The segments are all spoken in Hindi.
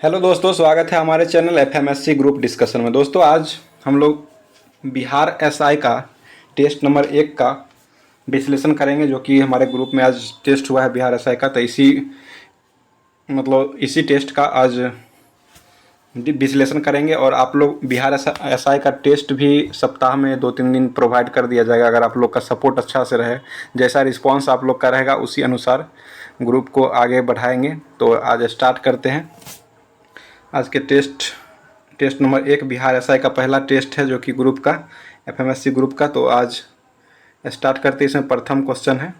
हेलो दोस्तों, स्वागत है हमारे चैनल एफएमएससी ग्रुप डिस्कशन में। दोस्तों आज हम लोग बिहार एसआई का टेस्ट नंबर 1 का विश्लेषण करेंगे, जो कि हमारे ग्रुप में आज टेस्ट हुआ है बिहार एसआई का। तो इसी टेस्ट का आज विश्लेषण करेंगे और आप लोग बिहार एसआई का टेस्ट भी सप्ताह में 2-3 दिन प्रोवाइड कर दिया जाएगा। अगर आप लोग का सपोर्ट अच्छा से रहे, जैसा रिस्पांस आप लोग का रहेगा उसी अनुसार ग्रुप को आगे बढ़ाएंगे। तो आज स्टार्ट करते हैं। आज के टेस्ट नंबर 1 बिहार एसआई का पहला टेस्ट है, जो कि ग्रुप का एफएमएससी ग्रुप का। तो आज स्टार्ट करते हैं। इसमें प्रथम क्वेश्चन है,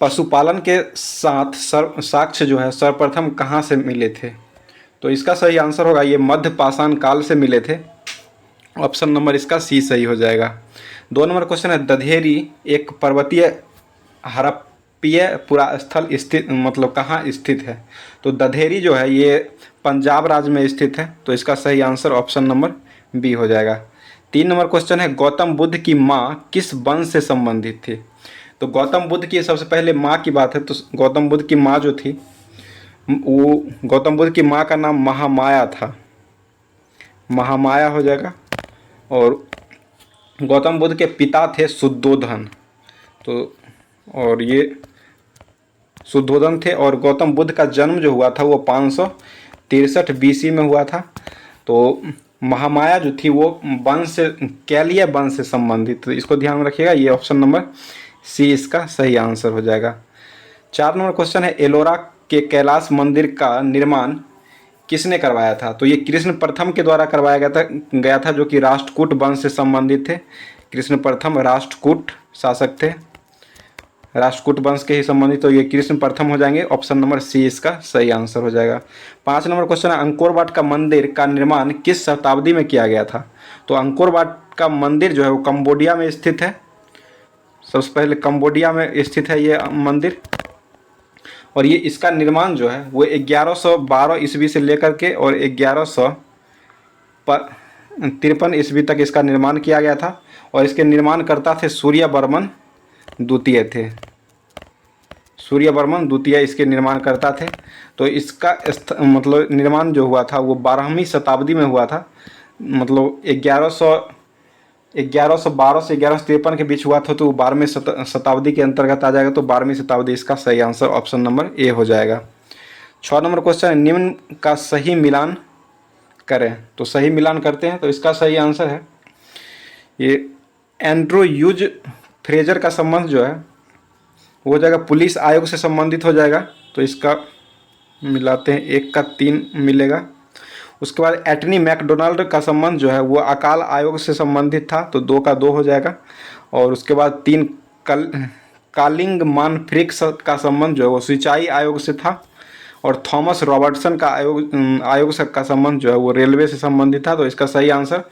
पशुपालन के साथ साक्ष्य जो है सर्वप्रथम कहाँ से मिले थे? तो इसका सही आंसर होगा ये मध्य पाषाण काल से मिले थे। ऑप्शन नंबर इसका सी सही हो जाएगा। 2 नंबर क्वेश्चन है, दधेरी एक पर्वतीय हड़प्पीय पुरास्थल स्थित कहाँ स्थित है? तो दधेरी जो है ये पंजाब राज्य में स्थित है। तो इसका सही आंसर ऑप्शन नंबर बी हो जाएगा। 3 नंबर क्वेश्चन है, गौतम बुद्ध की माँ किस वंश से संबंधित थी? तो गौतम बुद्ध की सबसे पहले माँ की बात है, तो गौतम बुद्ध की माँ जो थी वो गौतम बुद्ध की माँ का नाम महामाया था, महामाया हो जाएगा। और गौतम बुद्ध के पिता थे शुद्धोधन, तो और ये शुद्धोधन थे। और गौतम बुद्ध का जन्म जो हुआ था वो 563 बीसी में हुआ था। तो महामाया जो थी वो वंश कैलिय वंश से संबंधित, तो इसको ध्यान में रखिएगा। ये ऑप्शन नंबर सी इसका सही आंसर हो जाएगा। 4 नंबर क्वेश्चन है, एलोरा के कैलाश मंदिर का निर्माण किसने करवाया था? तो ये कृष्ण प्रथम के द्वारा करवाया गया था, जो कि राष्ट्रकूट वंश से संबंधित थे। कृष्ण प्रथम राष्ट्रकूट शासक थे, राष्ट्रकूट वंश के ही संबंधित। तो ये कृष्ण प्रथम हो जाएंगे। ऑप्शन नंबर सी इसका सही आंसर हो जाएगा। 5 नंबर क्वेश्चन है, अंकोर वाट का मंदिर का निर्माण किस शताब्दी में किया गया था? तो अंकोर वाट का मंदिर जो है वो कंबोडिया में स्थित है। सबसे पहले कंबोडिया में स्थित है ये मंदिर। और ये इसका निर्माण जो है वो 1112 ईस्वी से लेकर के और 1153 ईस्वी तक इसका निर्माण किया गया था। और इसके निर्माणकर्ता थे सूर्यवर्मन द्वितीय थे। सूर्यवर्मन द्वितीय इसके निर्माणकर्ता थे। तो इसका निर्माण जो हुआ था वो 12वीं शताब्दी में हुआ था। 1112 से 1153 के बीच हुआ था। तो 12वीं शताब्दी के अंतर्गत आ जाएगा। तो 12वीं शताब्दी इसका सही आंसर ऑप्शन नंबर ए हो जाएगा। 6 नंबर क्वेश्चन है, निम्न का सही मिलान करें। तो सही मिलान करते हैं। तो इसका सही आंसर है ये एंड्रू यूज फ्रेजर का संबंध जो है वो हो जाएगा पुलिस आयोग से संबंधित हो जाएगा। तो इसका मिलाते हैं, 1 का 3 मिलेगा। उसके बाद एटनी मैकडोनाल्ड का संबंध जो है वो अकाल आयोग से संबंधित था। तो 2 का 2 हो जाएगा। और उसके बाद 3 कालिंग मानफ्रिक्स का संबंध जो है वो सिंचाई आयोग से था। और थॉमस रॉबर्टसन का आयोग का संबंध जो है वो रेलवे से संबंधित था। तो इसका सही आंसर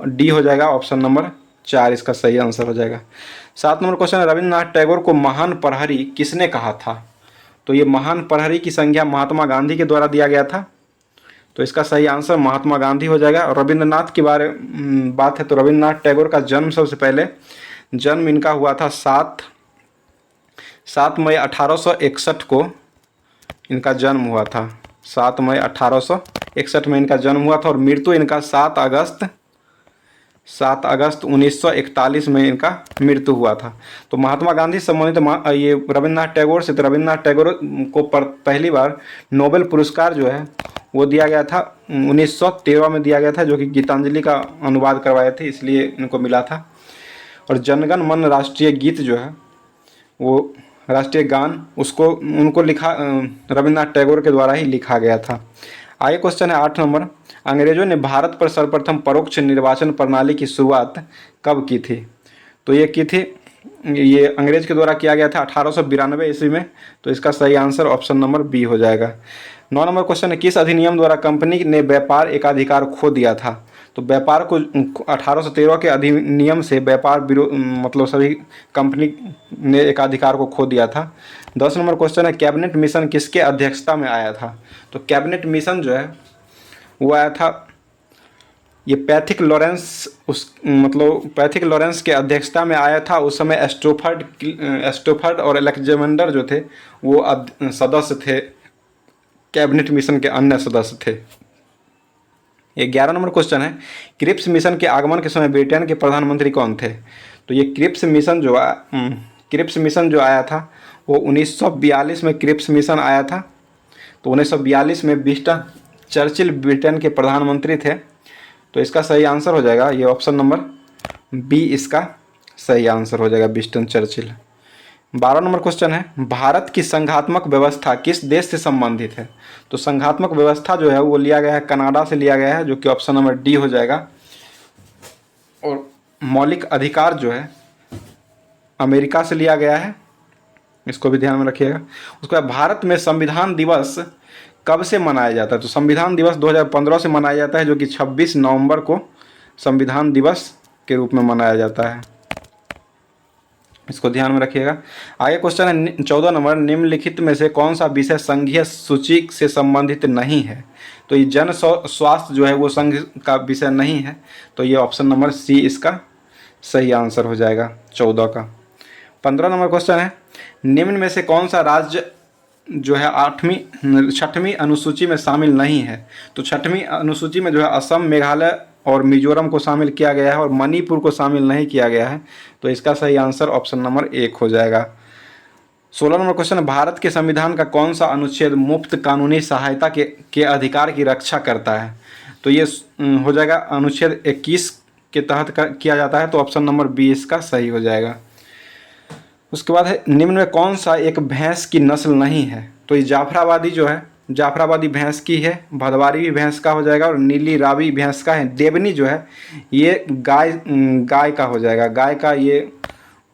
डी हो जाएगा। ऑप्शन नंबर 4 इसका सही आंसर हो जाएगा। 7 नंबर क्वेश्चन, रविन्द्रनाथ टैगोर को महान प्रहरी किसने कहा था? तो ये महान प्रहरी की संज्ञा महात्मा गांधी के द्वारा दिया गया था। तो इसका सही आंसर महात्मा गांधी हो जाएगा। और रविन्द्रनाथ की बात है तो रविन्द्रनाथ टैगोर का जन्म सबसे पहले जन्म इनका हुआ था 7 मई 1861 को इनका जन्म हुआ था। 7 मई 1861 में इनका जन्म हुआ था। और मृत्यु इनका 7 अगस्त 1941 में इनका मृत्यु हुआ था। तो महात्मा गांधी संबंधित ये रविन्द्रनाथ टैगोर से, तो रविन्द्रनाथ टैगोर को पहली बार नोबेल पुरस्कार जो है वो दिया गया था 1913 में दिया गया था, जो कि गीतांजलि का अनुवाद करवाए थे, इसलिए इनको मिला था। और जनगण मन राष्ट्रीय गीत जो है वो राष्ट्रीय गान उनको लिखा रविन्द्रनाथ टैगोर के द्वारा ही लिखा गया था। आगे क्वेश्चन है 8 नंबर, अंग्रेजों ने भारत पर सर्वप्रथम परोक्ष निर्वाचन प्रणाली की शुरुआत कब की थी? तो ये अंग्रेज के द्वारा किया गया था 1892 ईस्वी में। तो इसका सही आंसर ऑप्शन नंबर बी हो जाएगा। 9 नंबर क्वेश्चन है, किस अधिनियम द्वारा कंपनी ने व्यापार एकाधिकार खो दिया था? तो व्यापार को 1813 के अधिनियम से व्यापार सभी कंपनी ने एकाधिकार को खो दिया था। 10 नंबर क्वेश्चन है, कैबिनेट मिशन किसके अध्यक्षता में आया था? तो कैबिनेट मिशन जो है वो आया था ये पैथिक लॉरेंस के अध्यक्षता में आया था। उस समय स्टोफर्ड और अलेक्जेंडर जो थे वो सदस्य थे कैबिनेट मिशन के अन्य सदस्य थे। ये 11 नंबर क्वेश्चन है, क्रिप्स मिशन के आगमन के समय ब्रिटेन के प्रधानमंत्री कौन थे? तो ये क्रिप्स मिशन जो आया था वो 1942 में क्रिप्स मिशन आया था। तो 1942 में विंस्टन चर्चिल ब्रिटेन के प्रधानमंत्री थे। तो इसका सही आंसर हो जाएगा ये ऑप्शन नंबर बी, इसका सही आंसर हो जाएगा विंस्टन चर्चिल। 12 नंबर क्वेश्चन है, भारत की संघात्मक व्यवस्था किस देश से संबंधित है? तो संघात्मक व्यवस्था जो है वो लिया गया है कनाडा से लिया गया है, जो कि ऑप्शन नंबर डी हो जाएगा। और मौलिक अधिकार जो है अमेरिका से लिया गया है, इसको भी ध्यान में रखिएगा। उसके बाद भारत में संविधान दिवस कब से मनाया जाता है? तो संविधान दिवस 2015 से मनाया जाता है, जो कि 26 नवंबर को संविधान दिवस के रूप में मनाया जाता है, इसको ध्यान में रखिएगा। आगे क्वेश्चन है 14 नंबर, निम्नलिखित में से कौन सा विषय संघीय सूची से संबंधित नहीं है? तो ये जन स्वास्थ्य जो है वो संघ का विषय नहीं है, तो ये ऑप्शन नंबर सी इसका सही आंसर हो जाएगा 14 का। 15 नंबर क्वेश्चन है, निम्न में से कौन सा राज्य जो है 6वीं अनुसूची में शामिल नहीं है? तो 6वीं अनुसूची में जो है असम, मेघालय और मिजोरम को शामिल किया गया है और मणिपुर को शामिल नहीं किया गया है। तो इसका सही आंसर ऑप्शन नंबर 1 हो जाएगा। 16 नंबर क्वेश्चन, भारत के संविधान का कौन सा अनुच्छेद मुफ्त कानूनी सहायता के अधिकार की रक्षा करता है? तो ये हो जाएगा अनुच्छेद 21 के तहत किया जाता है, तो ऑप्शन नंबर बी इसका सही हो जाएगा। उसके बाद है, निम्न में कौन सा एक भैंस की नस्ल नहीं है? तो ये जाफराबादी जो है, जाफराबादी भैंस की है, भदवारी भी भैंस का हो जाएगा और नीली रावी भैंस का है। देवनी जो है ये गाय का हो जाएगा, गाय का ये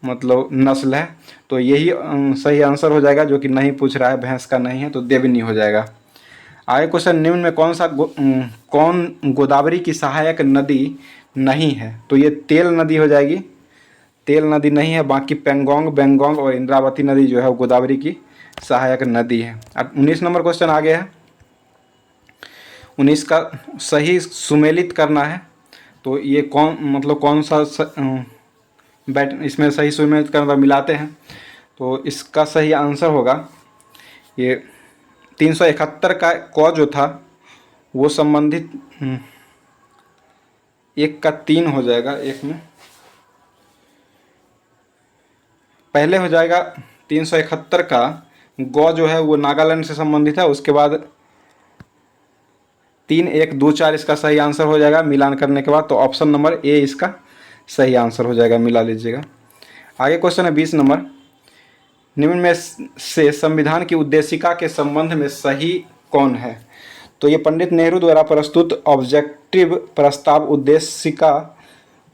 मतलब नस्ल है, तो यही सही आंसर हो जाएगा, जो कि नहीं पूछ रहा है, भैंस का नहीं है, तो देवनी हो जाएगा। आगे क्वेश्चन, निम्न में कौन गोदावरी की सहायक नदी नहीं है? तो ये तेल नदी हो जाएगी, तेल नदी नहीं है, बाकी पेंगोंग, बेंगोंग और इंद्रावती नदी जो है वो गोदावरी की सहायक नदी है। अब 19 नंबर क्वेश्चन आ गया है, 19 का सही सुमेलित करना है। तो ये कौन सा इसमें सही सुमेलित करना मिलाते हैं, तो इसका सही आंसर होगा ये 371 का क जो था वो संबंधित 1 का 3 हो जाएगा, एक में पहले हो जाएगा 371 का गौ जो है वो नागालैंड से संबंधित है। उसके बाद 3, 1, 2, 4 इसका सही आंसर हो जाएगा मिलान करने के बाद, तो ऑप्शन नंबर ए इसका सही आंसर हो जाएगा, मिला लीजिएगा। आगे क्वेश्चन है 20 नंबर, निम्न में से संविधान की उद्देशिका के संबंध में सही कौन है? तो ये पंडित नेहरू द्वारा प्रस्तुत ऑब्जेक्टिव प्रस्ताव उद्देशिका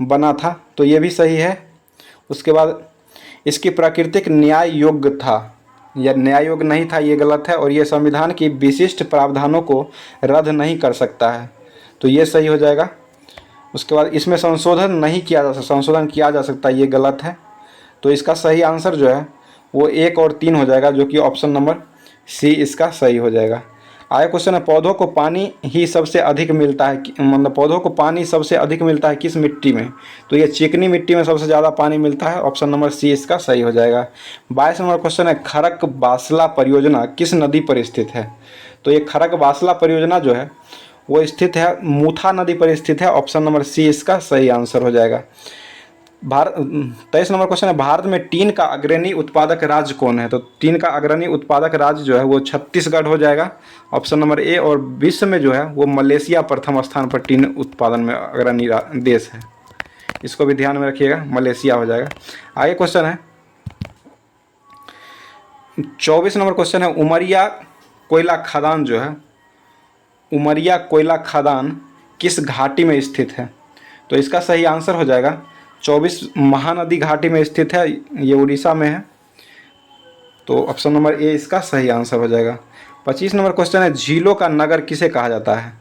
बना था, तो ये भी सही है। उसके बाद इसकी प्राकृतिक न्याय योग्य था, यह न्याय योग्य नहीं था, ये गलत है। और ये संविधान की विशिष्ट प्रावधानों को रद्द नहीं कर सकता है, तो ये सही हो जाएगा। उसके बाद इसमें संशोधन किया जा सकता है, ये गलत है। तो इसका सही आंसर जो है वो 1 और 3 हो जाएगा, जो कि ऑप्शन नंबर सी इसका सही हो जाएगा। आगे क्वेश्चन है, पौधों को पानी ही सबसे अधिक मिलता है, मतलब पौधों को पानी सबसे अधिक मिलता है किस मिट्टी में? तो ये चिकनी मिट्टी में सबसे ज़्यादा पानी मिलता है, ऑप्शन नंबर सी इसका सही हो जाएगा। 22 नंबर क्वेश्चन है, खरक बासला परियोजना किस नदी पर स्थित है? तो ये खरक बासला परियोजना जो है वो स्थित है मूथा नदी पर स्थित है, ऑप्शन नंबर सी इसका सही आंसर हो जाएगा। 23 नंबर क्वेश्चन है, भारत में टीन का अग्रणी उत्पादक राज्य कौन है? तो टीन का अग्रणी उत्पादक राज्य जो है वो छत्तीसगढ़ हो जाएगा, ऑप्शन नंबर ए। और विश्व में जो है वो मलेशिया प्रथम स्थान पर टीन उत्पादन में अग्रणी देश है, इसको भी ध्यान में रखिएगा, मलेशिया हो जाएगा। आगे क्वेश्चन है 24 नंबर क्वेश्चन है, उमरिया कोयला खदान जो है, उमरिया कोयला खदान किस घाटी में स्थित है? तो इसका सही आंसर हो जाएगा 24 महानदी घाटी में स्थित है, ये उड़ीसा में है, तो ऑप्शन नंबर ए इसका सही आंसर हो जाएगा। 25 नंबर क्वेश्चन है, झीलों का नगर किसे कहा जाता है?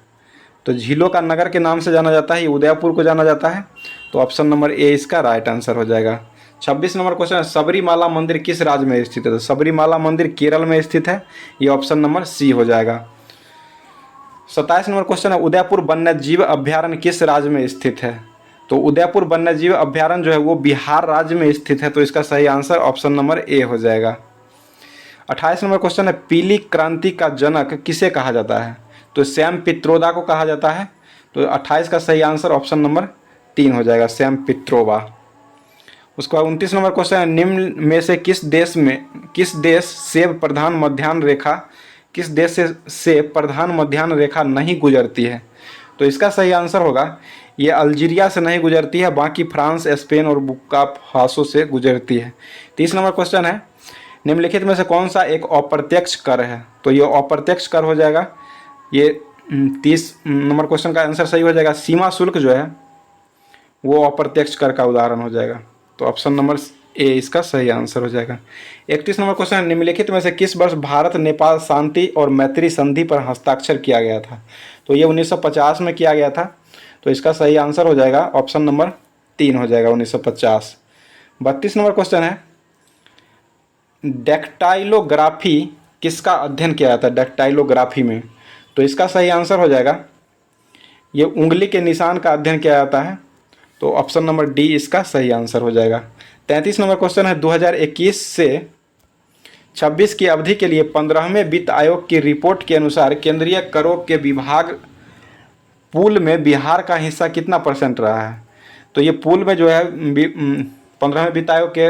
तो झीलों का नगर के नाम से जाना जाता है, ये उदयपुर को जाना जाता है, तो ऑप्शन नंबर ए इसका राइट आंसर हो जाएगा। 26 नंबर क्वेश्चन है, सबरीमाला मंदिर किस राज्य में स्थित है? तो सबरीमाला मंदिर केरल में स्थित है, ये ऑप्शन नंबर सी हो जाएगा। 27 नंबर क्वेश्चन है, उदयपुर वन्यजीव अभ्यारण्य किस राज्य में स्थित है? तो उदयपुर वन्यजीव अभ्यारण्य जो है वो बिहार राज्य में स्थित है, तो इसका सही आंसर ऑप्शन नंबर ए हो जाएगा। 28 नंबर क्वेश्चन है, पीली क्रांति का जनक किसे कहा जाता है? तो सैम पित्रोदा को कहा जाता है। तो 28 का सही आंसर ऑप्शन नंबर 3 हो जाएगा, सैम पित्रोदा। उसके बाद 29 नंबर क्वेश्चन है, निम्न में से किस देश से प्रधान मध्याह्न रेखा नहीं गुजरती है? तो इसका सही आंसर होगा, ये अल्जीरिया से नहीं गुजरती है, बाकी फ्रांस, स्पेन और बुर्किना फासो से गुजरती है। 30 नंबर क्वेश्चन है, निम्नलिखित में से कौन सा एक अप्रत्यक्ष कर है? तो ये अप्रत्यक्ष कर हो जाएगा। ये 30 नंबर क्वेश्चन का आंसर सही हो जाएगा, सीमा शुल्क जो है वो अप्रत्यक्ष कर का उदाहरण हो जाएगा। तो ऑप्शन नंबर ए इसका सही आंसर हो जाएगा। 31 नंबर क्वेश्चन, निम्नलिखित में से किस वर्ष भारत नेपाल शांति और मैत्री संधि पर हस्ताक्षर किया गया था? तो ये 1950 में किया गया था। तो इसका सही आंसर हो जाएगा ऑप्शन नंबर 3 हो जाएगा, 1950। 32 नंबर क्वेश्चन है, डेक्टाइलोग्राफी किसका अध्ययन किया जाता है डेक्टाइलोग्राफी में? तो इसका सही आंसर हो जाएगा, ये उंगली के निशान का अध्ययन किया जाता है। तो ऑप्शन नंबर डी इसका सही आंसर हो जाएगा। 33 नंबर क्वेश्चन है, 2021 से 26 की अवधि के लिए 15वें वित्त आयोग की रिपोर्ट के अनुसार केंद्रीय करों के विभाग पूल में बिहार का हिस्सा कितना % रहा है? तो ये पूल में जो है 15वें वित्त आयोग के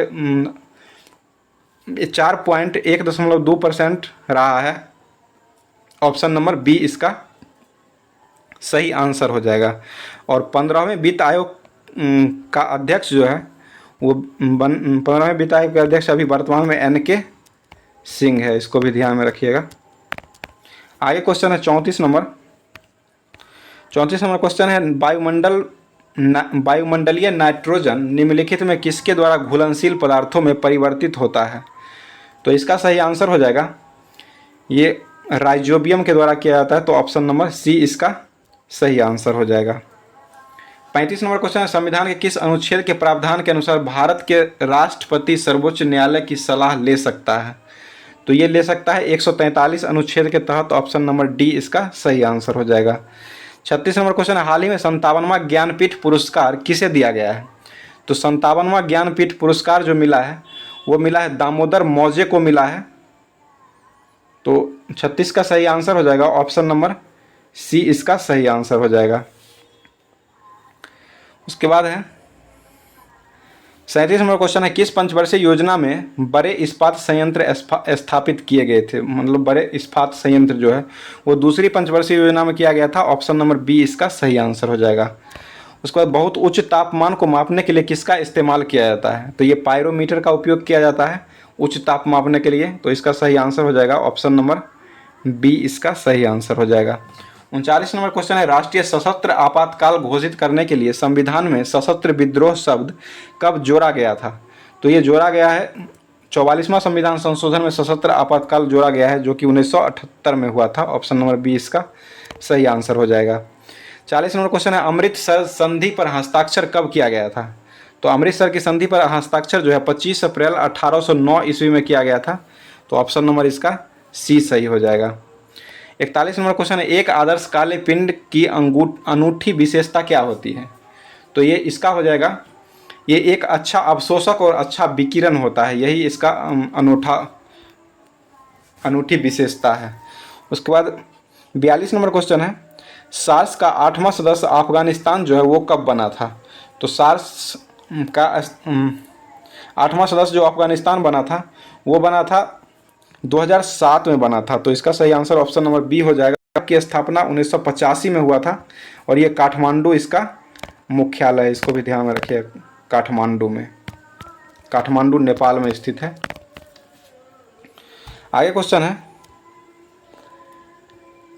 4.1.2% रहा है। ऑप्शन नंबर बी इसका सही आंसर हो जाएगा। और 15वें वित्त आयोग का अध्यक्ष जो है वो 15वें वित्त आयोग के अध्यक्ष अभी वर्तमान में NK सिंह है, इसको भी ध्यान में रखिएगा। आगे क्वेश्चन है 34 नंबर क्वेश्चन है, वायुमंडलीय नाइट्रोजन निम्नलिखित में किसके द्वारा घुलनशील पदार्थों में परिवर्तित होता है? तो इसका सही आंसर हो जाएगा, ये राइजोबियम के द्वारा किया जाता है। तो ऑप्शन नंबर सी इसका सही आंसर हो जाएगा। 35 नंबर क्वेश्चन है, संविधान के किस अनुच्छेद के प्रावधान के अनुसार भारत के राष्ट्रपति सर्वोच्च न्यायालय की सलाह ले सकता है? तो ये ले सकता है 143 अनुच्छेद के तहत। ऑप्शन नंबर डी इसका सही आंसर हो जाएगा। 36 नंबर क्वेश्चन है, हाल ही में 57वां ज्ञानपीठ पुरस्कार किसे दिया गया है? तो 57वां ज्ञानपीठ पुरस्कार जो मिला है वो मिला है दामोदर मौजे को मिला है। तो 36 का सही आंसर हो जाएगा, ऑप्शन नंबर सी इसका सही आंसर हो जाएगा। उसके बाद है 37 नंबर क्वेश्चन है, किस पंचवर्षीय योजना में बड़े इस्पात संयंत्र स्थापित किए गए थे? मतलब बड़े इस्पात संयंत्र जो है वो दूसरी पंचवर्षीय योजना में किया गया था। ऑप्शन नंबर बी इसका सही आंसर हो जाएगा। उसके बाद बहुत उच्च तापमान को मापने के लिए किसका इस्तेमाल किया जाता है? तो ये पायरोमीटर का उपयोग किया जाता है उच्च ताप मापने के लिए। तो इसका सही आंसर हो जाएगा, ऑप्शन नंबर बी इसका सही आंसर हो जाएगा। 39 नंबर क्वेश्चन है, राष्ट्रीय सशस्त्र आपातकाल घोषित करने के लिए संविधान में सशस्त्र विद्रोह शब्द कब जोड़ा गया था? तो ये जोड़ा गया है 44वां संविधान संशोधन में सशस्त्र आपातकाल जोड़ा गया है, जो कि 1978 में हुआ था। ऑप्शन नंबर बी इसका सही आंसर हो जाएगा। 40 नंबर क्वेश्चन है, अमृतसर संधि पर हस्ताक्षर कब किया गया था? तो अमृतसर की संधि पर हस्ताक्षर जो है 25 अप्रैल 1809 ईस्वी में किया गया था। तो ऑप्शन नंबर इसका सी सही हो जाएगा। 41 नंबर क्वेश्चन है, एक आदर्श काले पिंड की अनूठी विशेषता क्या होती है? तो ये इसका हो जाएगा, ये एक अच्छा अवशोषक और अच्छा विकिरण होता है, यही इसका अनूठी विशेषता है। उसके बाद 42 नंबर क्वेश्चन है, सार्स का 8वां सदस्य अफगानिस्तान जो है वो कब बना था? तो सार्स का 8वां सदस्य जो अफगानिस्तान बना था वो बना था 2007 में बना था। तो इसका सही आंसर ऑप्शन नंबर बी हो जाएगा। की स्थापना 1985 में हुआ था और ये काठमांडू इसका मुख्यालय है, इसको भी ध्यान में रखिए, काठमांडू नेपाल में स्थित है। आगे क्वेश्चन है,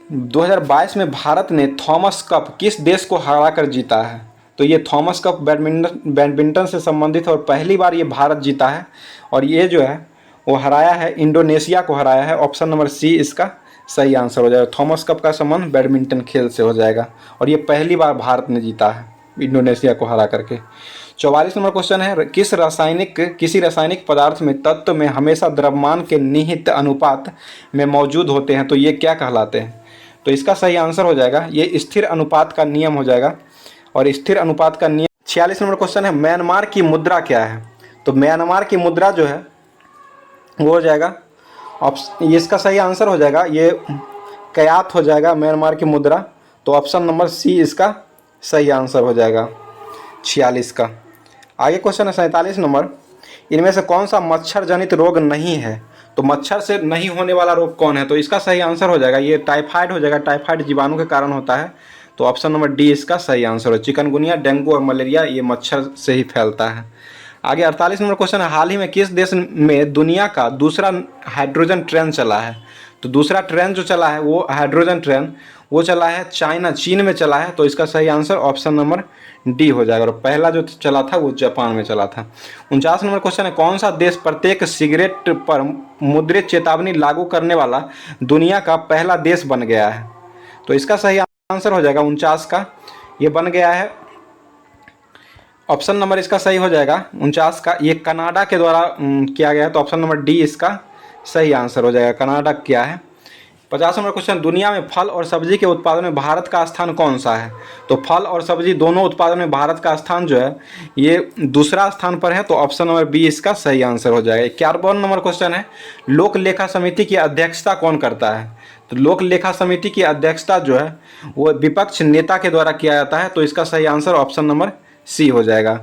2022 में भारत ने थॉमस कप किस देश को हराकर जीता है? तो ये थॉमस कप बैडमिंटन से संबंधित और पहली बार ये भारत जीता है और ये जो है वो हराया है, इंडोनेशिया को हराया है। ऑप्शन नंबर सी इसका सही आंसर हो जाएगा। थॉमस कप का संबंध बैडमिंटन खेल से हो जाएगा और ये पहली बार भारत ने जीता है इंडोनेशिया को हरा करके। 44 नंबर क्वेश्चन है, किसी रासायनिक पदार्थ में तत्व में हमेशा द्रव्यमान के निहित अनुपात में मौजूद होते हैं, तो ये क्या कहलाते हैं? तो इसका सही आंसर हो जाएगा, ये स्थिर अनुपात का नियम हो जाएगा। और स्थिर अनुपात का नियम। 46 नंबर क्वेश्चन है, म्यांमार की मुद्रा क्या है? तो म्यांमार की मुद्रा जो है वो हो जाएगा ऑप्शन, ये इसका सही आंसर हो जाएगा, ये कयात हो जाएगा म्यांमार की मुद्रा। तो ऑप्शन नंबर सी इसका सही आंसर हो जाएगा 46 का। आगे क्वेश्चन है 47 नंबर, इनमें से कौन सा मच्छर जनित रोग नहीं है? तो मच्छर से नहीं होने वाला रोग कौन है? तो इसका सही आंसर हो जाएगा, ये टाइफाइड हो जाएगा। टाइफाइड जीवाणु के कारण होता है, तो ऑप्शन नंबर डी इसका सही आंसर हो। चिकनगुनिया, डेंगू और मलेरिया ये मच्छर से ही फैलता है। आगे 48 नंबर क्वेश्चन है, हाल ही में किस देश में दुनिया का दूसरा हाइड्रोजन ट्रेन चला है? तो दूसरा ट्रेन जो चला है वो हाइड्रोजन ट्रेन, वो चला है चाइना, चीन में चला है। तो इसका सही आंसर ऑप्शन नंबर डी हो जाएगा। और पहला जो चला था वो जापान में चला था। 49 नंबर क्वेश्चन है, कौन सा देश प्रत्येक सिगरेट पर मुद्रित चेतावनी लागू करने वाला दुनिया का पहला देश बन गया है? तो इसका सही आंसर हो जाएगा 49 का, ये बन गया है। ऑप्शन नंबर इसका सही हो जाएगा 49 का, ये कनाडा के द्वारा किया गया है। तो ऑप्शन नंबर डी इसका सही आंसर हो जाएगा, कनाडा किया है। 50 नंबर क्वेश्चन, दुनिया में फल और सब्जी के उत्पादन में भारत का स्थान कौन सा है? तो फल और सब्जी दोनों उत्पादन में भारत का स्थान जो है ये दूसरा स्थान पर है। तो ऑप्शन नंबर बी इसका सही आंसर हो जाएगा। 51 नंबर क्वेश्चन है, लोक लेखा समिति की अध्यक्षता कौन करता है? तो लोक लेखा समिति की अध्यक्षता जो है वो विपक्ष नेता के द्वारा किया जाता है। तो इसका सही आंसर ऑप्शन नंबर सी हो जाएगा।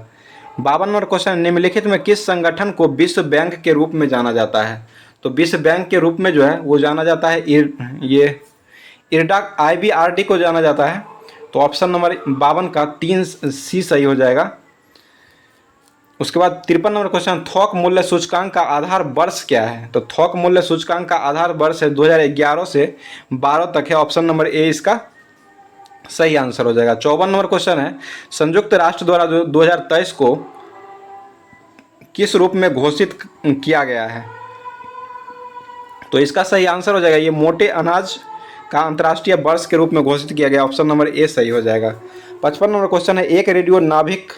52 नंबर क्वेश्चन, निम्नलिखित में किस संगठन को विश्व बैंक के रूप में जाना जाता है? तो विश्व बैंक के रूप में जो है वो जाना जाता है ये इरडा, IBRD को जाना जाता है। तो ऑप्शन नंबर 52 का 3 सी सही हो जाएगा। उसके बाद 53 नंबर क्वेश्चन, थोक मूल्य सूचकांक का आधार वर्ष क्या है? तो थोक मूल्य सूचकांक का आधार वर्ष है 2011 से 12 तक है। ऑप्शन नंबर ए इसका सही आंसर हो जाएगा। 54 नंबर क्वेश्चन है, संयुक्त राष्ट्र द्वारा 2023 को किस रूप में घोषित किया गया है? तो इसका सही आंसर हो जाएगा, ये मोटे अनाज का अंतर्राष्ट्रीय वर्ष के रूप में घोषित किया गया। ऑप्शन नंबर ए सही हो जाएगा। 55 नंबर क्वेश्चन है, एक रेडियो नाभिक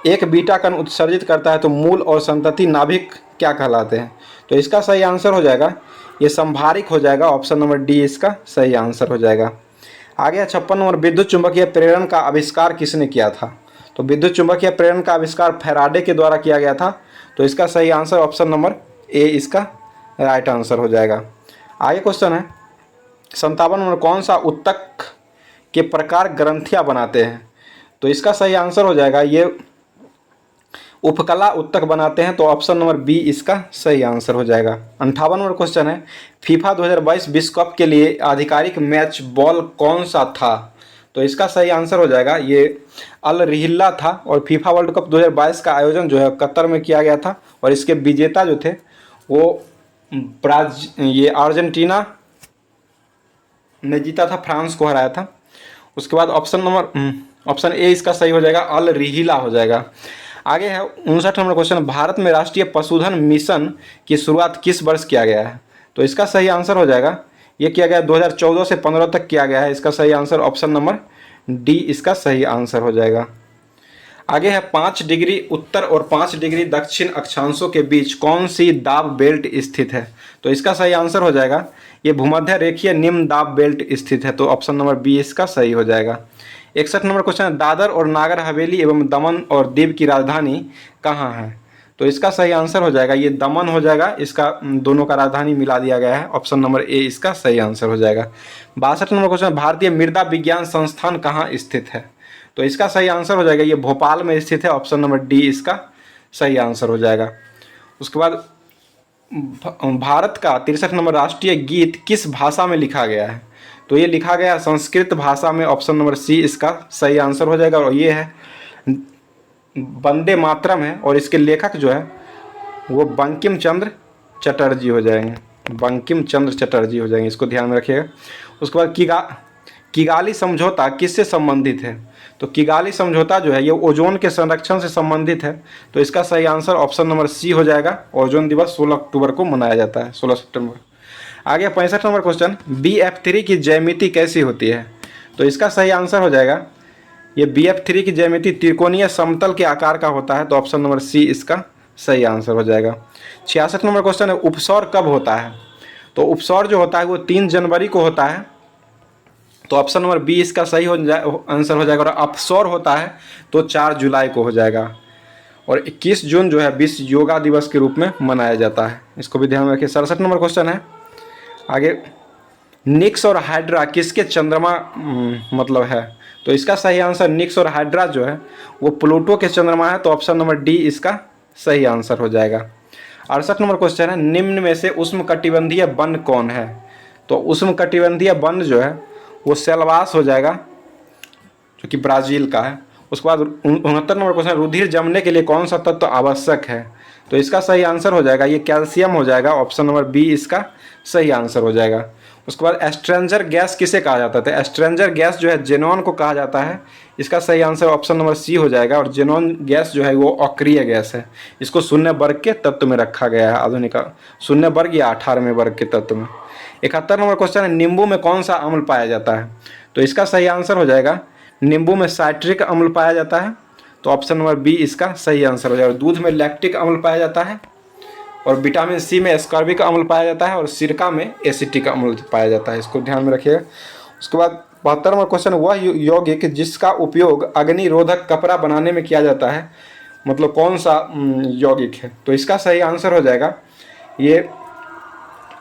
एक बीटा कण उत्सर्जित करता है तो मूल और संतति नाभिक क्या कहलाते हैं? तो इसका सही आंसर हो जाएगा, ये संभारिक हो जाएगा। ऑप्शन नंबर डी इसका सही आंसर हो जाएगा। आगे 56 नंबर, विद्युत चुंबकीय प्रेरण का आविष्कार किसने किया था? तो विद्युत चुंबकीय प्रेरण का आविष्कार फैराडे के द्वारा किया गया था। तो इसका सही आंसर ऑप्शन नंबर ए इसका राइट आंसर हो जाएगा। आगे क्वेश्चन है 57 नंबर, कौन सा उत्तक के प्रकार ग्रंथियां बनाते हैं? तो इसका सही आंसर हो जाएगा, ये उपकला उत्तक बनाते हैं। तो ऑप्शन नंबर बी इसका सही आंसर हो जाएगा। 58 नंबर क्वेश्चन है, फीफा 2022 विश्व कप के लिए आधिकारिक मैच बॉल कौन सा था? तो इसका सही आंसर हो जाएगा, ये अल रिहिल्ला था। और फीफा वर्ल्ड कप 2022 का आयोजन जो है कतर में किया गया था और इसके विजेता जो थे वो ये अर्जेंटीना ने जीता था, फ्रांस को हराया था। उसके बाद ऑप्शन ए इसका सही हो जाएगा, अल रिहिला हो जाएगा। आगे है 59 नंबर क्वेश्चन, भारत में राष्ट्रीय पशुधन मिशन की शुरुआत किस वर्ष किया गया है? तो इसका सही आंसर हो जाएगा, ये किया गया 2014 से 15 तक किया गया है। इसका सही आंसर ऑप्शन नंबर डी इसका सही आंसर हो जाएगा। आगे है 5 डिग्री उत्तर और 5 डिग्री दक्षिण अक्षांशों के बीच कौन सी दाब बेल्ट स्थित है? तो इसका सही आंसर हो जाएगा, ये भूमध्य रेखीय निम्न दाब बेल्ट स्थित है। तो ऑप्शन नंबर बी इसका सही हो जाएगा। 61 नंबर क्वेश्चन है, दादर और नागर हवेली एवं दमन और दीव की राजधानी कहाँ है? तो इसका सही आंसर हो जाएगा, ये दमन हो जाएगा। इसका दोनों का राजधानी मिला दिया गया है। ऑप्शन नंबर ए इसका सही आंसर हो जाएगा। 62 नंबर क्वेश्चन, भारतीय मृदा विज्ञान संस्थान कहाँ स्थित है? तो इसका सही आंसर हो जाएगा, ये भोपाल में स्थित है। ऑप्शन नंबर डी इसका सही आंसर हो जाएगा। उसके बाद भारत का 63 नंबर राष्ट्रीय गीत किस भाषा में लिखा गया है? तो ये लिखा गया संस्कृत भाषा में। ऑप्शन नंबर सी इसका सही आंसर हो जाएगा। और ये है वंदे मातरम है और इसके लेखक जो है वो बंकिम चंद्र चटर्जी हो जाएंगे। बंकिम चंद्र चटर्जी हो जाएंगे, इसको ध्यान में रखिएगा। उसके बाद किगाली समझौता किससे संबंधित है? तो किगाली समझौता जो है ये ओजोन के संरक्षण से संबंधित है। तो इसका सही आंसर ऑप्शन नंबर सी हो जाएगा। ओजोन दिवस 16 अक्टूबर को मनाया जाता है, 16 सितंबर। आगे 65 नंबर क्वेश्चन, BF3 की ज्यामिति कैसी होती है? तो इसका सही आंसर हो जाएगा, ये BF3 की ज्यामिति त्रिकोणीय समतल के आकार का होता है। तो ऑप्शन नंबर सी इसका सही आंसर हो जाएगा। 66 नंबर क्वेश्चन है, उपसौर कब होता है? तो उपसौर जो होता है वो 3 जनवरी को होता है। तो ऑप्शन नंबर बी इसका सही आंसर हो जाएगा। और अपसौर होता है तो 4 जुलाई को हो जाएगा। और 21 जून जो है विश्व योगा दिवस के रूप में मनाया जाता है, इसको भी ध्यान में रखिए। 67 नंबर क्वेश्चन है, आगे, निक्स और हाइड्रा किसके चंद्रमा मतलब है? तो इसका सही आंसर, निक्स और हाइड्रा जो है वो प्लूटो के चंद्रमा है, तो ऑप्शन नंबर डी इसका सही आंसर हो जाएगा। 68 नंबर क्वेश्चन है, निम्न में से उष्णकटिबंधीय वन कौन है? तो उष्णकटिबंधीय वन जो है वो सेलवास हो जाएगा, जो कि ब्राज़ील का है। उसके बाद 69 नंबर क्वेश्चन, रुधिर जमने के लिए कौन सा तत्व आवश्यक है? तो इसका सही आंसर हो जाएगा ये कैल्शियम हो जाएगा, ऑप्शन नंबर बी इसका सही आंसर हो जाएगा। उसके बाद एस्ट्रेंजर गैस किसे कहा जाता है? एस्ट्रेंजर गैस जो है जेनॉन को कहा जाता है, इसका सही आंसर ऑप्शन नंबर सी हो जाएगा। और जेनॉन गैस जो है वो अक्रिय गैस है, इसको शून्य वर्ग के तत्व में रखा गया है, आधुनिक शून्य वर्ग या 18वें वर्ग के तत्व में। 71 नंबर क्वेश्चन है, नींबू में कौन सा अम्ल पाया जाता है? तो इसका सही आंसर हो जाएगा, नींबू में साइट्रिक अम्ल पाया जाता है, तो ऑप्शन नंबर बी इसका सही आंसर हो जाएगा। दूध में लैक्टिक अम्ल पाया जाता है, और विटामिन सी में एस्कॉर्बिक अम्ल पाया जाता है, और सिरका में एसिटिक अम्ल पाया जाता है, इसको ध्यान में रखिएगा। उसके बाद 72 नंबर क्वेश्चन, वह यौगिक जिसका उपयोग अग्निरोधक कपड़ा बनाने में किया जाता है, मतलब कौन सा यौगिक है? तो इसका सही आंसर हो जाएगा ये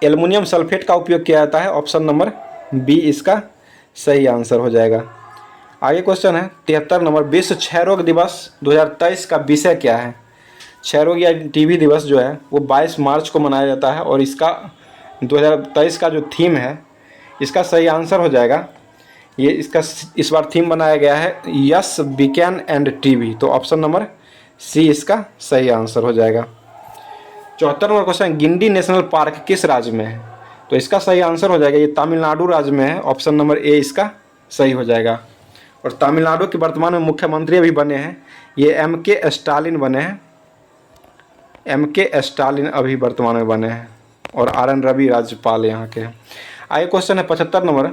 एल्युमिनियम सल्फेट का उपयोग किया जाता है, ऑप्शन नंबर बी इसका सही आंसर हो जाएगा। आगे क्वेश्चन है 73 नंबर, विश्व क्षय रोग दिवस 2023 का विषय क्या है? क्षय रोग या टीबी दिवस जो है वो 22 मार्च को मनाया जाता है, और इसका 2023 का जो थीम है इसका सही आंसर हो जाएगा ये, इसका इस बार थीम बनाया गया है यस बीकैन एंड टीबी, तो ऑप्शन नंबर सी इसका सही आंसर हो जाएगा। 74 number question, Guindy national park किस राज्य में है? तो इसका सही आंसर हो जाएगा ये तमिलनाडु राज्य में है, ऑप्शन नंबर ए इसका सही हो जाएगा। और तमिलनाडु के वर्तमान में मुख्यमंत्री अभी बने हैं ये एम.के. स्टालिन बने हैं, एम.के. स्टालिन अभी वर्तमान में बने हैं, और आर.एन. रवि राज्यपाल यहाँ के हैं। आगे क्वेश्चन है 75 नंबर,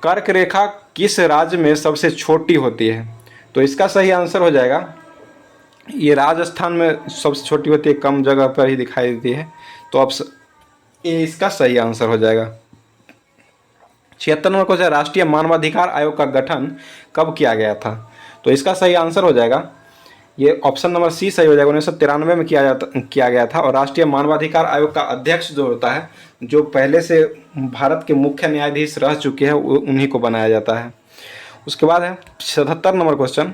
कर्क रेखा किस राज्य में सबसे छोटी होती है? तो इसका सही आंसर हो जाएगा ये राजस्थान में सबसे छोटी होती है, कम जगह पर ही दिखाई देती है, तो ऑप्शन ए इसका सही आंसर हो जाएगा। 76 नंबर क्वेश्चन, राष्ट्रीय मानवाधिकार आयोग का गठन कब किया गया था? तो इसका सही आंसर हो जाएगा ये ऑप्शन नंबर सी सही हो जाएगा, 1993 में किया गया था। और राष्ट्रीय मानवाधिकार आयोग का अध्यक्ष जो होता है, जो पहले से भारत के मुख्य न्यायाधीश रह चुके हैं, उन्हीं को बनाया जाता है। उसके बाद है 77 नंबर क्वेश्चन,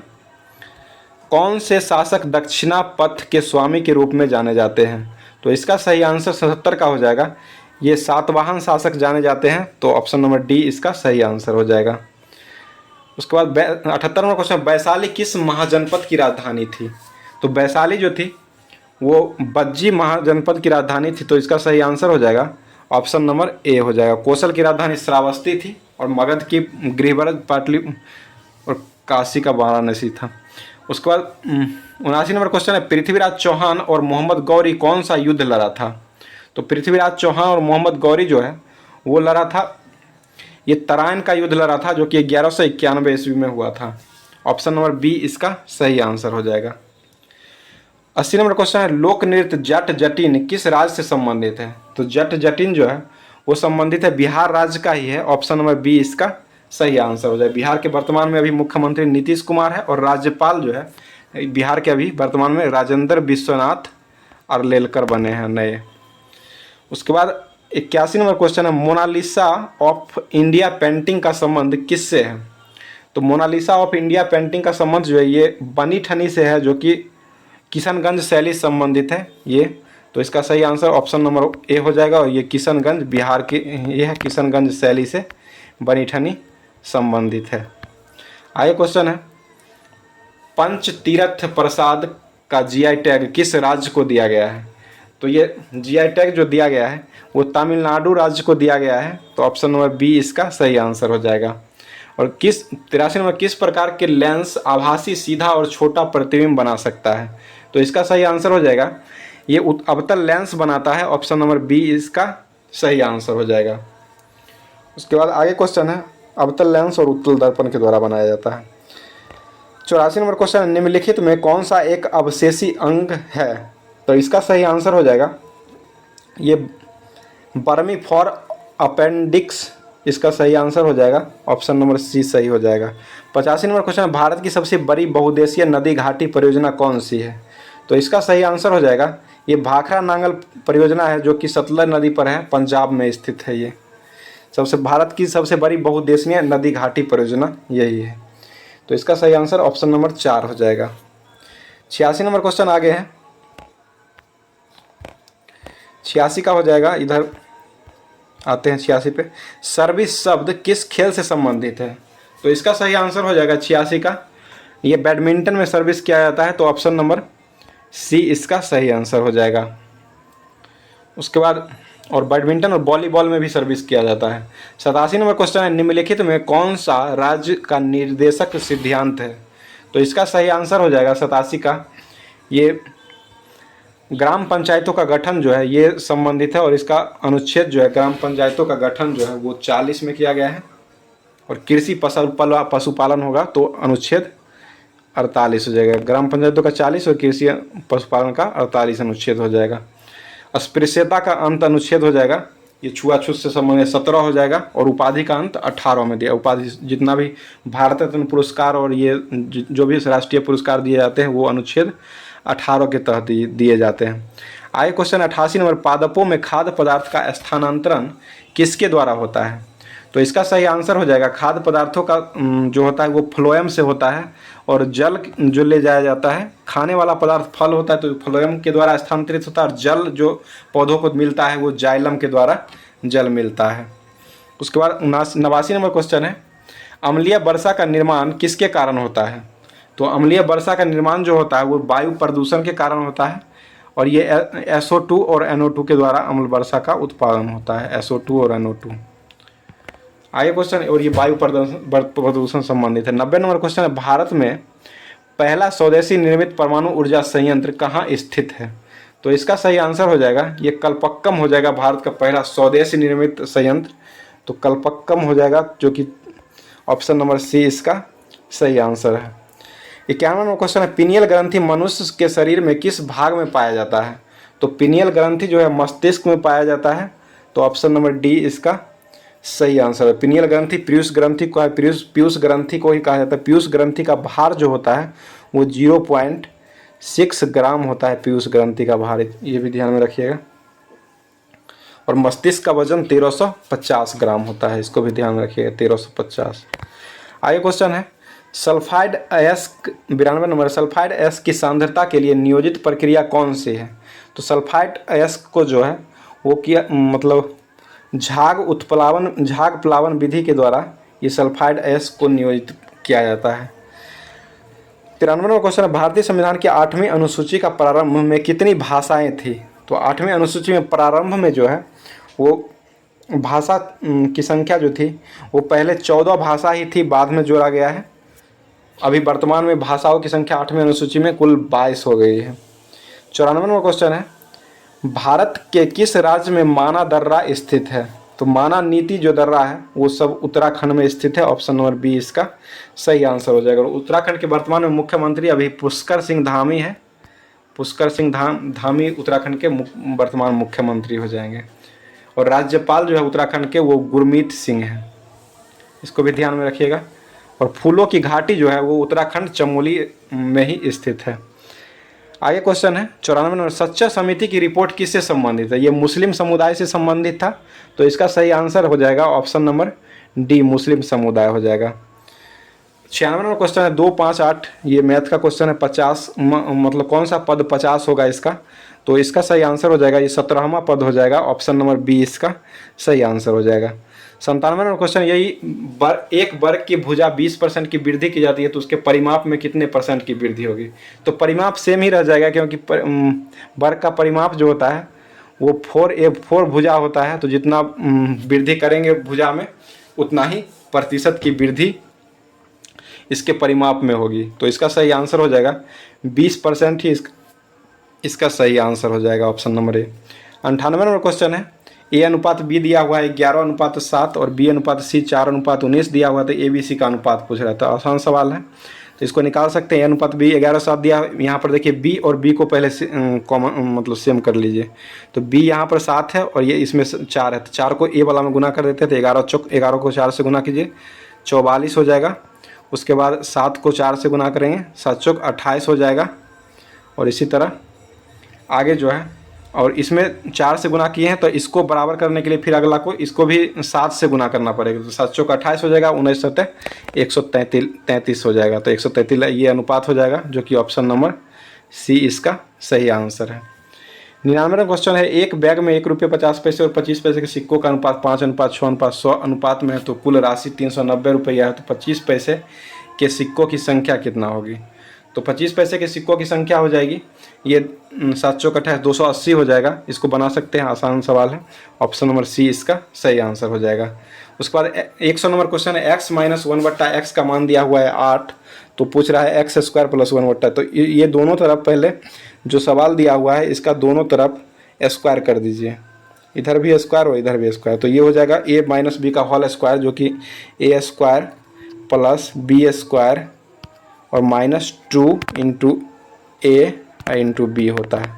कौन से शासक दक्षिणा पथ के स्वामी के रूप में जाने जाते हैं? तो इसका सही आंसर 77 का हो जाएगा ये सातवाहन शासक जाने जाते हैं, तो ऑप्शन नंबर डी इसका सही आंसर हो जाएगा। उसके बाद 78 नंबर क्वेश्चन, वैशाली किस महाजनपद की राजधानी थी? तो वैशाली जो थी वो बज्जी महाजनपद की राजधानी थी, तो इसका सही आंसर हो जाएगा ऑप्शन नंबर ए हो जाएगा। कौशल की राजधानी श्रावस्ती थी, और मगध की गृहबर्ध पाटली, और काशी का वाराणसी था। उसके बाद 79 नंबर क्वेश्चन है, पृथ्वीराज चौहान और मोहम्मद गौरी कौन सा युद्ध लड़ा था? तो पृथ्वीराज चौहान और मोहम्मद गौरी जो है वो लड़ा था ये तराइन का युद्ध लड़ा था, जो कि 1191 ईस्वी में हुआ था, ऑप्शन नंबर बी इसका सही आंसर हो जाएगा। 80 नंबर क्वेश्चन है, लोक नृत्य जट जटिन किस राज्य से संबंधित है? तो जट जटिन जो है वो संबंधित है बिहार राज्य का ही है, ऑप्शन नंबर बी इसका सही आंसर हो जाए। बिहार के वर्तमान में अभी मुख्यमंत्री नीतीश कुमार है, और राज्यपाल जो है बिहार के अभी वर्तमान में राजेंद्र विश्वनाथ अर्लेलकर बने हैं नए। उसके बाद 81 नंबर क्वेश्चन है, मोनालिसा ऑफ इंडिया पेंटिंग का संबंध किससे है? तो मोनालिसा ऑफ इंडिया पेंटिंग का संबंध जो है ये बनी ठनी से है, जो कि किशनगंज शैली संबंधित है ये, तो इसका सही आंसर ऑप्शन नंबर ए हो जाएगा। और ये किशनगंज बिहार के ये है, किशनगंज शैली से बनी ठनी संबंधित है। आगे क्वेश्चन है, पंच तीर्थ प्रसाद का जीआई टैग किस राज्य को दिया गया है? तो ये जीआई टैग जो दिया गया है वो तमिलनाडु राज्य को दिया गया है, तो ऑप्शन नंबर बी इसका सही आंसर हो जाएगा। और 83 नंबर, किस प्रकार के लेंस आभासी सीधा और छोटा प्रतिबिंब बना सकता है? तो इसका सही आंसर हो जाएगा ये अवतल लेंस बनाता है, ऑप्शन नंबर बी इसका सही आंसर हो जाएगा। उसके बाद आगे क्वेश्चन है, अवतल लेंस और उत्तल दर्पण के द्वारा बनाया जाता है। 84 नंबर क्वेश्चन, निम्नलिखित में कौन सा एक अवशेषी अंग है? तो इसका सही आंसर हो जाएगा ये बर्मी फॉर अपेंडिक्स, इसका सही आंसर हो जाएगा ऑप्शन नंबर सी सही हो जाएगा। 85 नंबर क्वेश्चन, भारत की सबसे बड़ी बहुउद्देशीय नदी घाटी परियोजना कौन सी है? तो इसका सही आंसर हो जाएगा ये भाखड़ा नांगल परियोजना है जो कि सतलज नदी पर है, पंजाब में स्थित है। ये भारत की सबसे बड़ी बहुउद्देशीय नदी घाटी परियोजना यही है। तो इसका सही आंसर ऑप्शन नंबर 4 हो जाएगा। 86 नंबर क्वेश्चन आगे है, 86 का हो जाएगा, इधर आते हैं 86 पे। सर्विस शब्द किस खेल से संबंधित है? तो इसका सही आंसर हो जाएगा 86 का, ये बैडमिंटन में सर्विस किया जाता है। तो ऑप्शन नंबर सी इसका सही आंसर हो जाएगा। उसके बाद और बैडमिंटन और वॉलीबॉल में भी सर्विस किया जाता है। 87 नंबर क्वेश्चन है, निम्नलिखित में कौन सा राज्य का निर्देशक सिद्धांत है? तो इसका सही आंसर हो जाएगा 87 का, ये ग्राम पंचायतों का गठन जो है ये संबंधित है। और इसका अनुच्छेद जो है ग्राम पंचायतों का गठन जो है वो 40 में किया गया है। और कृषि पशुपालन होगा तो अनुच्छेद 48 हो जाएगा। ग्राम पंचायतों का 40 और कृषि पशुपालन का 48 अनुच्छेद हो जाएगा। अस्पृश्यता का अंत अनुच्छेद हो जाएगा, ये छुआछूत से संबंधित 17 हो जाएगा। और उपाधि का अंत 18 में दिया। उपाधि जितना भी भारत रत्न पुरस्कार और ये जो भी राष्ट्रीय पुरस्कार दिए जाते हैं वो अनुच्छेद 18 के तहत दिए जाते हैं। आगे क्वेश्चन 88 नंबर, पादपों में खाद्य पदार्थ का स्थानांतरण किसके द्वारा होता है? तो इसका सही आंसर हो जाएगा, खाद्य पदार्थों का जो होता है वो फ्लोएम से होता है। और जल जो ले जाया जाता है, खाने वाला पदार्थ फल होता है तो फ्लोएम के द्वारा स्थानांतरित होता है। और जल जो पौधों को मिलता है वो जाइलम के द्वारा जल मिलता है। उसके बाद 89 नंबर क्वेश्चन है, अम्लीय वर्षा का निर्माण किसके कारण होता है? तो अम्लीय वर्षा का निर्माण जो होता है वो वायु प्रदूषण के कारण होता है। और ये SO2 और NO2 के द्वारा अम्ल वर्षा का उत्पादन होता है, SO2 और NO2। आगे क्वेश्चन, और ये वायु प्रदूषण संबंधित है। 90 नंबर क्वेश्चन है, भारत में पहला स्वदेशी निर्मित परमाणु ऊर्जा संयंत्र कहाँ स्थित है? तो इसका सही आंसर हो जाएगा, ये कलपक्कम हो जाएगा, भारत का पहला स्वदेशी निर्मित संयंत्र। तो कलपक्कम हो जाएगा, जो कि ऑप्शन नंबर सी इसका सही आंसर है। 91 नंबर क्वेश्चन है, पिनियल ग्रंथि मनुष्य के शरीर में किस भाग में पाया जाता है? तो पिनियल ग्रंथि जो है मस्तिष्क में पाया जाता है। तो ऑप्शन नंबर डी इसका सही आंसर है। पिनियल ग्रंथि पीयूष ग्रंथि को पीयूष ग्रंथि को ही कहा जाता है। पीयूष ग्रंथि का भार जो होता है वो 0.6 ग्राम होता है, पीयूष ग्रंथि का भार, ये भी ध्यान में रखिएगा। और मस्तिष्क का वजन 1350 ग्राम होता है, इसको भी ध्यान में रखिएगा, 1350। आगे क्वेश्चन है, सल्फाइड अयस्क 92 नंबर, सल्फाइड अयस्क की सांद्रता के लिए नियोजित प्रक्रिया कौन सी है? तो सल्फाइड अयस्क को जो है वो किया मतलब झाग प्लावन विधि के द्वारा ये सल्फाइड अयस्क को नियोजित किया जाता है। 93 नंबर क्वेश्चन है, भारतीय संविधान की 8वीं अनुसूची का प्रारंभ में कितनी भाषाएं थी? तो 8वीं अनुसूची में प्रारंभ में जो है वो भाषा की संख्या जो थी वो पहले 14 भाषा ही थी, बाद में जोड़ा गया है। अभी वर्तमान में भाषाओं की संख्या 8वीं अनुसूची में कुल 22 हो गई है। 94 नंबर क्वेश्चन है, भारत के किस राज्य में माना दर्रा स्थित है? तो माना नीति जो दर्रा है वो सब उत्तराखंड में स्थित है। ऑप्शन नंबर बी इसका सही आंसर हो जाएगा। और उत्तराखंड के वर्तमान में मुख्यमंत्री अभी पुष्कर सिंह धामी है। पुष्कर सिंह धामी उत्तराखंड के वर्तमान मुख्यमंत्री हो जाएंगे। और राज्यपाल जो है उत्तराखंड के वो गुरमीत सिंह हैं, इसको भी ध्यान में रखिएगा। और फूलों की घाटी जो है वो उत्तराखंड चमोली में ही स्थित है। आगे क्वेश्चन है 94 नंबर, सच्चा समिति की रिपोर्ट किससे संबंधित है? ये मुस्लिम समुदाय से संबंधित था। तो इसका सही आंसर हो जाएगा ऑप्शन नंबर डी, मुस्लिम समुदाय हो जाएगा। 96 नंबर क्वेश्चन है 2, 5, 8, ये मैथ का क्वेश्चन है। 50 मतलब कौन सा पद 50 होगा इसका? तो इसका सही आंसर हो जाएगा, ये 17वां पद हो जाएगा। ऑप्शन नंबर बी इसका सही आंसर हो जाएगा। 97 नंबर क्वेश्चन, यही एक वर्ग की भुजा 20% की वृद्धि की जाती है तो उसके परिमाप में कितने % की वृद्धि होगी? तो परिमाप सेम ही रह जाएगा, क्योंकि वर्ग का परिमाप जो होता है वो 4 भुजा होता है। तो जितना वृद्धि करेंगे भुजा में उतना ही प्रतिशत की वृद्धि इसके परिमाप में होगी। तो इसका सही आंसर हो जाएगा 20% ही इसका सही आंसर हो जाएगा, option number A. 98 number question है, ए अनुपात बी दिया हुआ है 11:7 और बी अनुपात सी 4:19 दिया हुआ है। तो ए बी सी का अनुपात पूछ रहा था, आसान सवाल है तो इसको निकाल सकते हैं। ए अनुपात बी 11:7 दिया, यहाँ पर देखिए बी और बी को पहले कॉमन मतलब सेम कर लीजिए। तो बी यहाँ पर 7 है और ये इसमें 4 है, तो 4 को ए वाला में गुना कर देते हैं। तो 11 को 4 से गुना कीजिए, 44 हो जाएगा। उसके बाद 7 को 4 से गुना करेंगे, 7 चौक 28 हो जाएगा। और इसी तरह आगे जो है और इसमें 4 से गुना किए हैं, तो इसको बराबर करने के लिए फिर अगला को इसको भी 7 से गुना करना पड़ेगा। तो 7 चौका 28 हो जाएगा, 19 सतह 133 हो जाएगा। तो 133 ये अनुपात हो जाएगा, जो कि ऑप्शन नंबर सी इसका सही आंसर है। 99वां क्वेश्चन है, एक बैग में 1 रुपये 50 पैसे और 25 पैसे के सिक्कों का अनुपात 5:6:100 अनुपात में है, तो कुल राशि 390 रुपया है। तो 25 पैसे के सिक्कों की संख्या कितना होगी? तो 25 पैसे के सिक्कों की संख्या हो जाएगी, ये 7 चौका 28 280 हो जाएगा। इसको बना सकते हैं, आसान सवाल है। ऑप्शन नंबर सी इसका सही आंसर हो जाएगा। उसके बाद 100 नंबर क्वेश्चन है, x - 1/x का मान दिया हुआ है 8, तो पूछ रहा है x² + 1/। तो ये दोनों तरफ पहले जो सवाल दिया हुआ है इसका दोनों तरफ स्क्वायर कर दीजिए, इधर भी स्क्वायर और इधर भी स्क्वायर। तो ये हो जाएगा a - b का होल स्क्वायर, जो कि a² + b² और -2 × a × b होता है।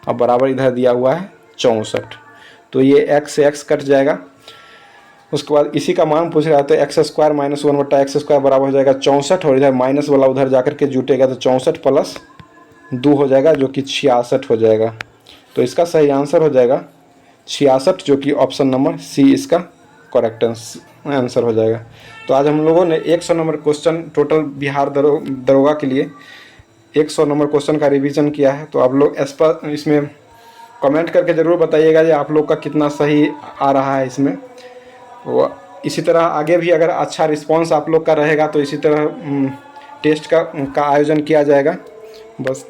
अब बराबर इधर दिया हुआ है 64, तो ये x से x कट जाएगा। उसके बाद इसी का मान पूछ रहा है, तो x² - 1/x² बराबर हो जाएगा 64, और इधर माइनस वाला उधर जाकर के जुटेगा, तो 64 + 2 हो जाएगा, जो कि 66 हो जाएगा। तो इसका सही आंसर हो जाएगा 66, जो कि ऑप्शन नंबर सी इसका करेक्ट आंसर हो जाएगा। तो आज हम लोगों ने 100 नंबर क्वेश्चन टोटल बिहार दरोगा के लिए 100 नंबर क्वेश्चन का रिवीजन किया है। तो आप लोग इसमें कमेंट करके ज़रूर बताइएगा कि आप लोग का कितना सही आ रहा है इसमें। वो इसी तरह आगे भी अगर अच्छा रिस्पांस आप लोग का रहेगा तो इसी तरह टेस्ट का आयोजन किया जाएगा। बस